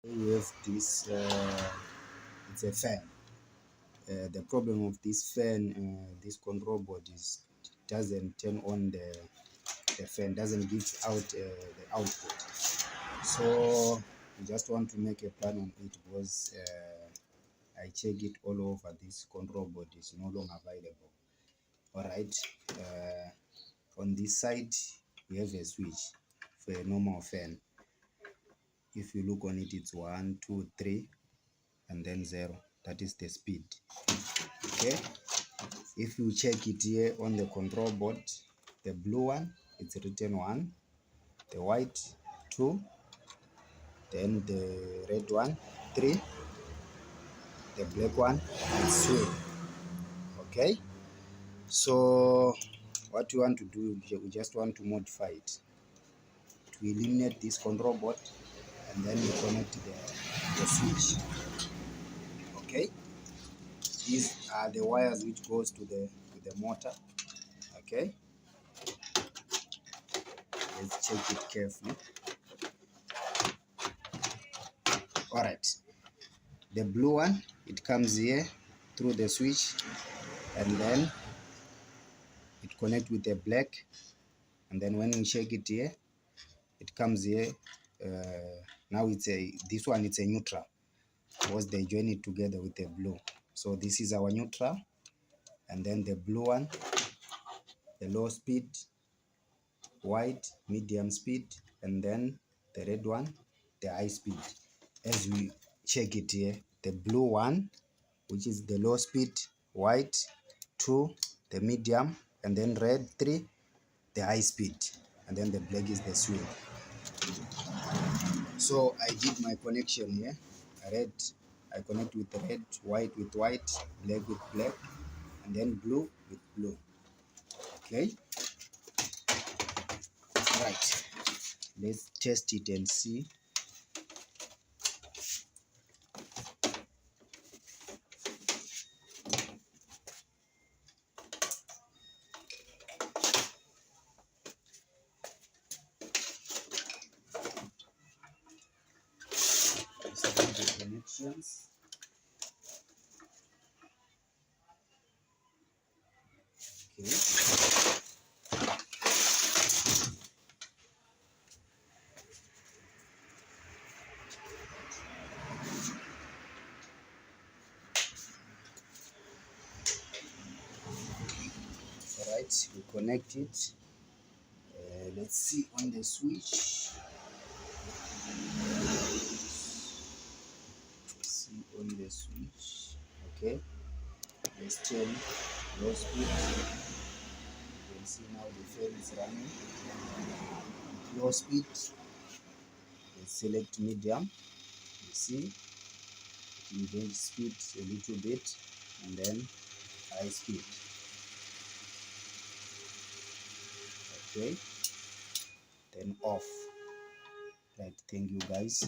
We have this it's a fan. The problem of this fan, this control board, is it doesn't turn on the fan, doesn't give out the output. So we just want to make a plan on it, because I check it all over. This control board is no longer available. All right, on this side we have a switch for a normal fan. If you look on it, it's 1 2 3 and then 0. That is the speed. Okay, if you check it here on the control board, the blue one, it's written 1, the white 2, then the red one 3, the black one is swing. Okay, so what we want to do, we just want to modify it to eliminate this control board, and then we connect the switch. Okay, these are the wires which goes to the motor. Okay, let's check it carefully. All right, the blue one, it comes here through the switch, and then it connects with the black, and then when we check it here, it comes here. Now this one, it's a neutral, because they join it together with the blue. So this is our neutral, and then the blue one, the low speed, white medium speed, and then the red one, the high speed. As we check it here, the blue one, which is the low speed, white 2, the medium, and then red 3, the high speed, and then the black is the swing. So I did my connection here. I connect with red, white with white, black with black, and then blue with blue. Okay, right, let's test it and see. The connections. Okay, all right, we connect it. Let's see on the switch. Okay, let's turn low speed. You can see now the fan is running. Low speed, let's select medium. You see it increase speed a little bit, and then high speed. Okay, then off. Right, thank you guys.